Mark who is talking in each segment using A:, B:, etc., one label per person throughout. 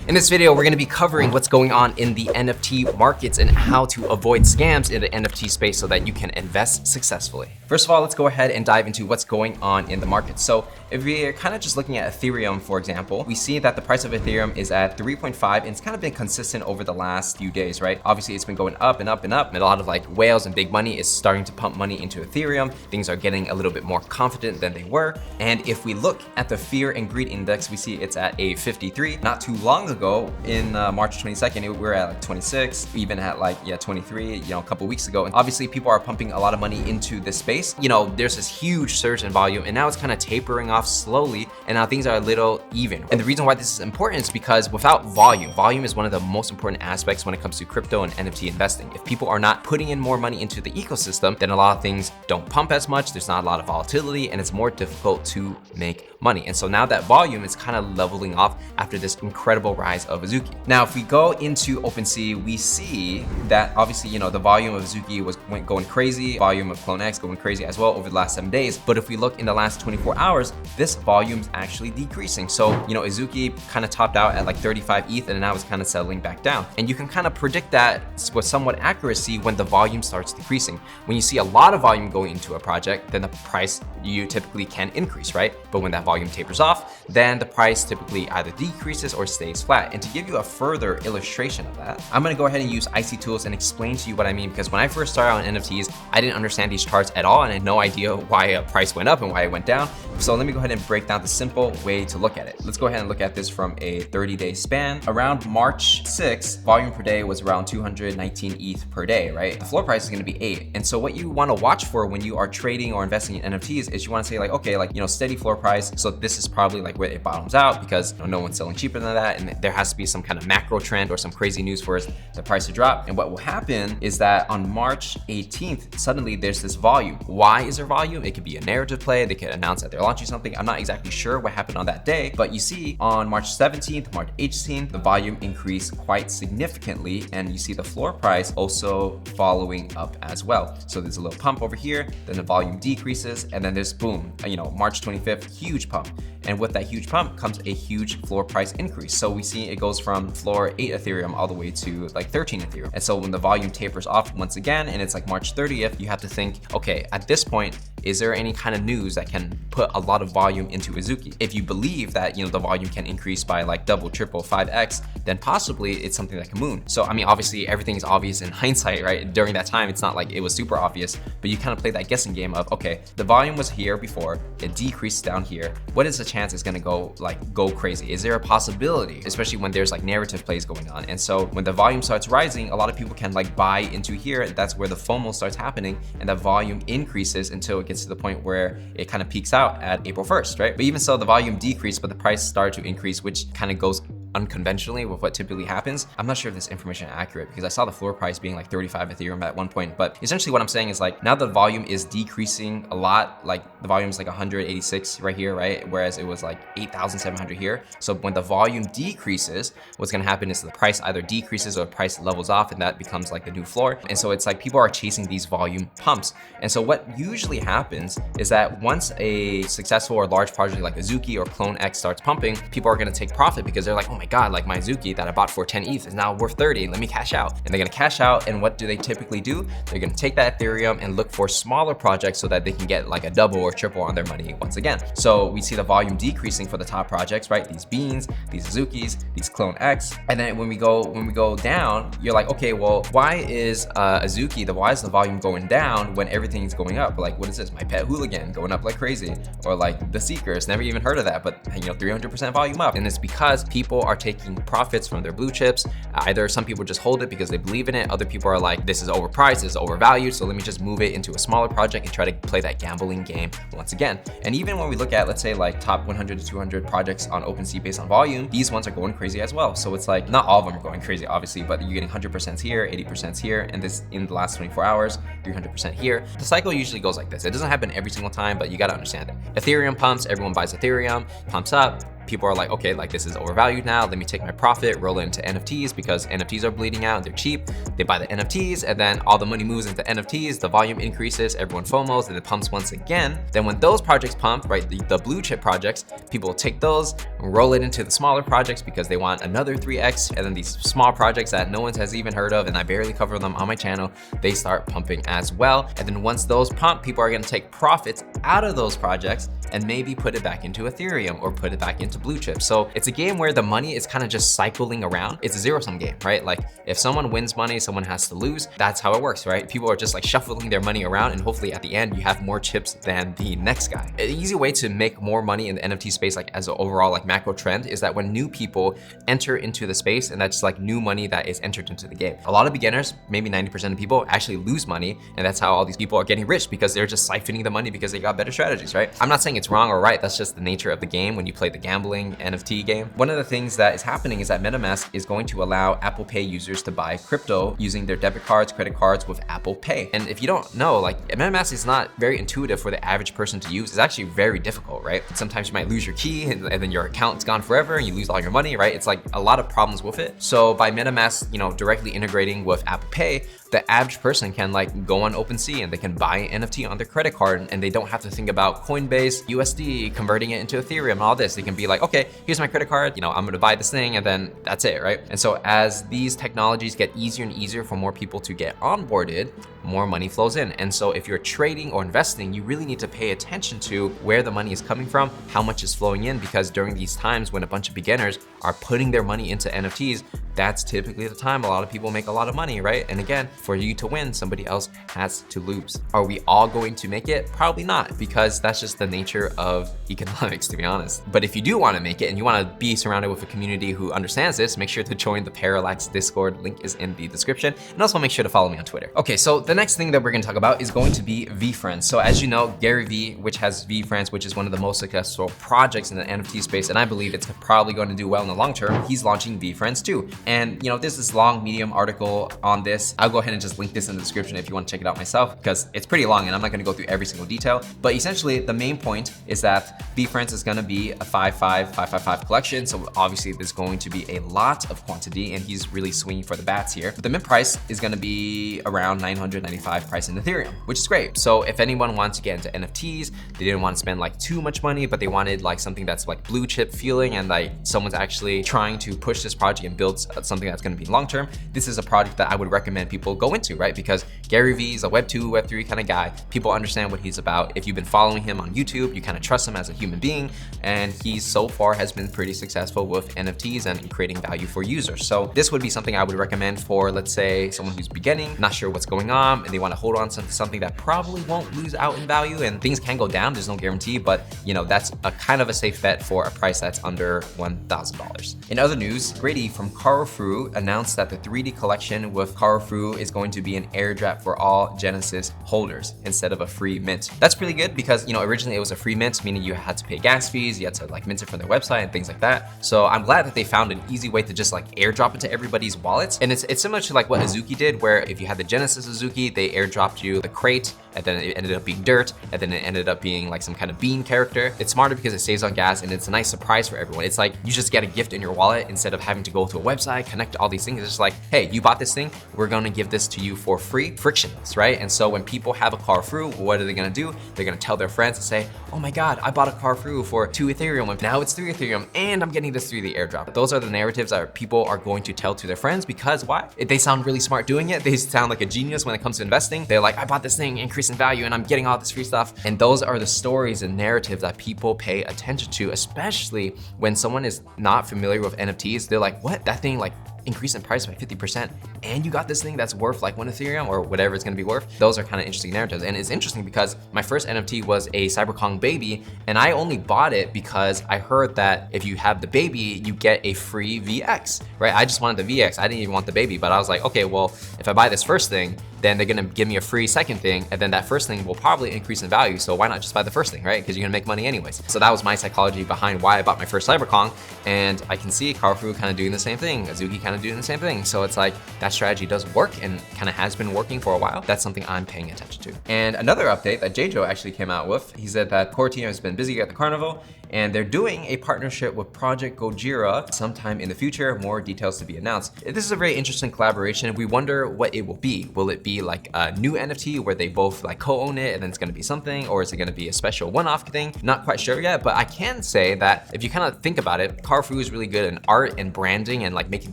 A: In this video, we're gonna be covering what's going on in the NFT markets and how to avoid scams in the NFT space so that you can invest successfully. First of all, let's go ahead and dive into what's going on in the market. So if we're kind of just looking at Ethereum, for example, we see that the price of Ethereum is at 3.5 and it's kind of been consistent over the last few days, right? Obviously, it's been going up and up and up, and a lot of like whales and big money is starting to pump money into Ethereum. Things are getting a little bit more confident than they were. And if we look at the fear and greed index, we see it's at a 53. Not too long ago, in March 22nd, we were at like 26, even at like, 23, a couple weeks ago. And obviously people are pumping a lot of money into this space. There's this huge surge in volume and now it's kind of tapering off slowly. And now things are a little even. And the reason why this is important is because without volume is one of the most important aspects when it comes to crypto and NFT investing. If people are not putting in more money into the ecosystem, then a lot of things don't pump as much. There's not a lot of volatility and it's more difficult to make money. And so now that volume is kind of leveling off after this incredible rise of Azuki. Now, if we go into OpenSea, we see that obviously, the volume of Azuki went going crazy, volume of Clone X going crazy as well over the last 7 days. But if we look in the last 24 hours, this volume's actually decreasing. So, Azuki kind of topped out at like 35 ETH and now it's kind of settling back down. And you can kind of predict that with somewhat accuracy when the volume starts decreasing. When you see a lot of volume going into a project, then the price you typically can increase, right? But when that volume tapers off, then the price typically either decreases or stays flat. And to give you a further illustration of that, I'm gonna go ahead and use IC Tools and explain to you what I mean, because when I first started on NFTs, I didn't understand these charts at all and I had no idea why a price went up and why it went down. So let me go ahead and break down the simple way to look at it. Let's go ahead and look at this from a 30-day span. Around March 6th, volume per day was around 219 ETH per day, right? The floor price is gonna be 8. And so what you wanna watch for when you are trading or investing in NFTs is you wanna say like, okay, steady floor price. So this is probably like where it bottoms out because no one's selling cheaper than that. And there has to be some kind of macro trend or some crazy news for the price to drop. And what will happen is that on March 18th, suddenly there's this volume. Why is there volume? It could be a narrative play. They could announce that they're launching something. I'm not exactly sure what happened on that day, but you see on March 17th, March 18th, the volume increased quite significantly. And you see the floor price also following up as well. So there's a little pump over here, then the volume decreases, and then there's boom, March 25th, huge pump. And with that huge pump comes a huge floor price increase. So we see it goes from floor 8 Ethereum all the way to like 13 Ethereum. And so when the volume tapers off once again, and it's like March 30th, you have to think, okay, at this point, is there any kind of news that can put a lot of volume into Azuki? If you believe that, the volume can increase by like double, triple, 5x, then possibly it's something that can moon. So, obviously everything is obvious in hindsight, right? During that time, it's not like it was super obvious, but you kind of play that guessing game of, okay, the volume was here before, it decreased down here. What is the chance it's gonna go crazy? Is there a possibility, especially when there's like narrative plays going on? And so when the volume starts rising, a lot of people can buy into here, and that's where the FOMO starts happening, and the volume increases until it gets to the point where it kind of peaks out at April 1st, right? But even so, the volume decreased, but the price started to increase, which kind of goes unconventionally with what typically happens. I'm not sure if this information is accurate because I saw the floor price being like 35 Ethereum at one point, but essentially what I'm saying is now the volume is decreasing a lot. The volume is like 186 right here, right? Whereas it was like 8,700 here. So when the volume decreases, what's gonna happen is the price either decreases or the price levels off, and that becomes like the new floor. And so it's like people are chasing these volume pumps. And so what usually happens is that once a successful or large project like Azuki or Clone X starts pumping, people are gonna take profit because they're like, oh my God, like my Azuki that I bought for 10 ETH is now worth 30, let me cash out. And they're gonna cash out, and what do they typically do? They're gonna take that Ethereum and look for smaller projects so that they can get like a double or triple on their money once again. So we see the volume decreasing for the top projects, right? These Beans, these Azukis, these Clone X. And then when we go down, you're like, okay, well, why is Azuki, why is the volume going down when everything is going up? Like, what is this? My Pet Hooligan going up like crazy. Or like the Seekers, never even heard of that, but 300% volume up. And it's because people are taking profits from their blue chips. Either some people just hold it because they believe in it. Other people are like, this is overpriced, this is overvalued, so let me just move it into a smaller project and try to play that gambling game once again. And even when we look at, let's say like top 100 to 200 projects on OpenSea based on volume, these ones are going crazy as well. So it's like, not all of them are going crazy, obviously, but you're getting 100% here, 80% here, and this in the last 24 hours, 300% here. The cycle usually goes like this. It doesn't happen every single time, but you gotta understand it. Ethereum pumps, everyone buys Ethereum, pumps up, People are like, okay, like this is overvalued now. Let me take my profit, roll it into NFTs because NFTs are bleeding out. They're cheap. They buy the NFTs and then all the money moves into NFTs. The volume increases, everyone FOMOs, and it pumps once again. Then when those projects pump, right, the blue chip projects, people will take those, roll it into the smaller projects because they want another 3x. And then these small projects that no one has even heard of, and I barely cover them on my channel, they start pumping as well. And then once those pump, people are gonna take profits out of those projects and maybe put it back into Ethereum or put it back into blue chip. So it's a game where the money is kind of just cycling around. It's a zero-sum game, right? Like if someone wins money, someone has to lose. That's how it works, right? People are just like shuffling their money around, and hopefully at the end you have more chips than the next guy. An easy way to make more money in the NFT space, like as an overall like macro trend, is that when new people enter into the space, and that's like new money that is entered into the game. A lot of beginners, maybe 90% of people actually lose money, and that's how all these people are getting rich, because they're just siphoning the money because they got better strategies, right? I'm not saying it's wrong or right, that's just the nature of the game when you play the gambling NFT game. One of the things that is happening is that MetaMask is going to allow Apple Pay users to buy crypto using their debit cards, credit cards with Apple Pay. And if you don't know, like MetaMask is not very intuitive for the average person to use. It's actually very difficult, right? Sometimes you might lose your key and then your account's gone forever and you lose all your money, right? It's like a lot of problems with it. So by MetaMask, directly integrating with Apple Pay, the average person can like go on OpenSea and they can buy an NFT on their credit card, and they don't have to think about Coinbase, USD, converting it into Ethereum, and all this. They can be like, okay, here's my credit card, I'm gonna buy this thing, and then that's it, right? And so as these technologies get easier and easier for more people to get onboarded, more money flows in. And so if you're trading or investing, you really need to pay attention to where the money is coming from, how much is flowing in, because during these times when a bunch of beginners are putting their money into NFTs, that's typically the time a lot of people make a lot of money, right? And again, for you to win, somebody else has to lose. Are we all going to make it? Probably not, because that's just the nature of economics, to be honest. But if you do want to make it and you want to be surrounded with a community who understands this, make sure to join the Parallax Discord. Link is in the description. And also make sure to follow me on Twitter. Okay, so the next thing that we're going to talk about is going to be Vee Friends. So as you know, Gary Vee, which has Vee Friends, which is one of the most successful projects in the NFT space, and I believe it's probably going to do well in the long term, he's launching Vee Friends too. And there's this long Medium article on this. I'll go ahead and just link this in the description if you want to check it out myself, because it's pretty long and I'm not going to go through every single detail. But essentially the main point is that Vee Friends is going to be a 555 collection. So obviously there's going to be a lot of quantity, and he's really swinging for the bats here. But the mint price is going to be around 995 price in Ethereum, which is great. So if anyone wants to get into NFTs, they didn't want to spend like too much money, but they wanted like something that's like blue chip feeling, and like someone's actually trying to push this project and build something that's going to be long term, this is a project that I would recommend people go into, right? Because Gary Vee is a Web 2, Web 3 kind of guy. People understand what he's about. If you've been following him on YouTube, you kind of trust him as a human being, and he so far has been pretty successful with NFTs and creating value for users. So this would be something I would recommend for, let's say, someone who's beginning, not sure what's going on, and they want to hold on to something that probably won't lose out in value, and things can go down, there's no guarantee, but that's a kind of a safe bet for a price that's under $1,000. In other news, Grady from Karafuru announced that the 3D collection with Karafuru is going to be an airdrop for all Genesis holders instead of a free mint. That's pretty good because, originally it was a free mint, meaning you had to pay gas fees, you had to like mint it from their website and things like that. So I'm glad that they found an easy way to just like airdrop it to everybody's wallets. And it's similar to like what Azuki did, where if you had the Genesis Azuki, they airdropped you the crate, and then it ended up being dirt, and then it ended up being like some kind of bean character. It's smarter because it saves on gas, and it's a nice surprise for everyone. It's like you just get a gift in your wallet instead of having to go to a website, connect to all these things. It's just like, hey, you bought this thing, we're gonna give this to you for free, frictionless, right? And so when people have a Karafuru, what are they gonna do? They're gonna tell their friends and say, oh my God, I bought a Karafuru for 2 Ethereum, and now it's 3 Ethereum, and I'm getting this through the airdrop. Those are the narratives that people are going to tell to their friends, because why? They sound really smart doing it. They sound like a genius when it comes to investing. They're like, I bought this thing, increase in value, and I'm getting all this free stuff. And those are the stories and narratives that people pay attention to, especially when someone is not familiar with NFTs. They're like, what? That thing like increase in price by 50%, and you got this thing that's worth like 1 Ethereum or whatever it's gonna be worth. Those are kind of interesting narratives. And it's interesting because my first NFT was a Cyberkong baby, and I only bought it because I heard that if you have the baby, you get a free VX, right? I just wanted the VX. I didn't even want the baby, but I was like, okay, well, if I buy this first thing, then they're gonna give me a free second thing, and then that first thing will probably increase in value. So why not just buy the first thing, right? Because you're gonna make money anyways. So that was my psychology behind why I bought my first Cyberkong. And I can see Karafuru kind of doing the same thing, Azuki kind of doing the same thing. So it's like that strategy does work and kind of has been working for a while. That's something I'm paying attention to. And another update that J-Jo actually came out with, he said that core team has been busy at the carnival and they're doing a partnership with Project Gojira sometime in the future. More details to be announced. This is a very interesting collaboration. We wonder what it will be. Will it be like a new NFT where they both like co-own it and then it's gonna be something, or is it gonna be a special one-off thing? Not quite sure yet, but I can say that if you kind of think about it, Karafuru is really good in art and branding and like making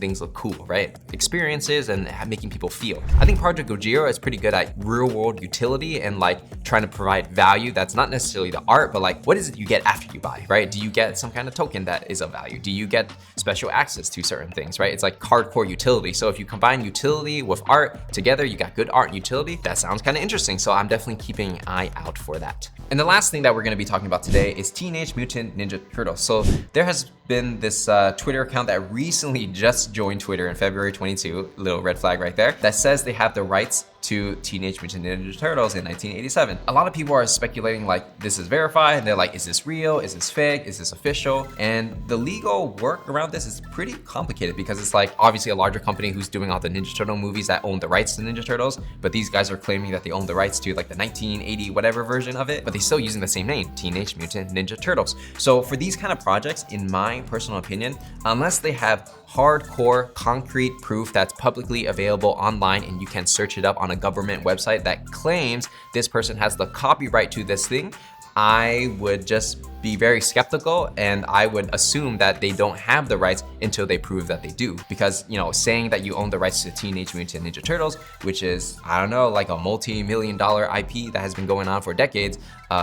A: things look cool, right? Experiences and making people feel. I think Project Gojira is pretty good at real world utility and like trying to provide value that's not necessarily the art, but like what is it you get after you buy, right? Do you get some kind of token that is of value? Do you get special access to certain things, right? It's like hardcore utility. So if you combine utility with art together, you got good art and utility. That sounds kind of interesting. So I'm definitely keeping an eye out for that. And the last thing that we're gonna be talking about today is Teenage Mutant Ninja Turtles. So there has been this Twitter account that recently just joined Twitter in February 22, little red flag right there, that says they have the rights to Teenage Mutant Ninja Turtles in 1987. A lot of people are speculating like this is verified, and they're like, is this real? Is this fake? Is this official? And the legal work around this is pretty complicated because it's like obviously a larger company who's doing all the Ninja Turtle movies that own the rights to Ninja Turtles, but these guys are claiming that they own the rights to like the 1980 whatever version of it, but they're still using the same name, Teenage Mutant Ninja Turtles. So for these kind of projects, in my personal opinion, unless they have hardcore concrete proof that's publicly available online and you can search it up on a government website that claims this person has the copyright to this thing, I would just be very skeptical and I would assume that they don't have the rights until they prove that they do. Because, you know, saying that you own the rights to Teenage Mutant Ninja Turtles, which is, I don't know, like a multi-million-dollar IP that has been going on for decades,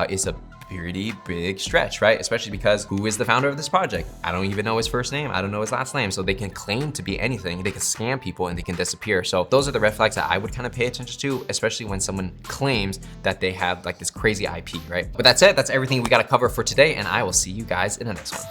A: is a pretty big stretch, right? Especially because who is the founder of this project? I don't even know his first name. I don't know his last name. So they can claim to be anything. They can scam people and they can disappear. So those are the red flags that I would kind of pay attention to, especially when someone claims that they have like this crazy IP, right? But that's it. That's everything we got to cover for today. And I will see you guys in the next one.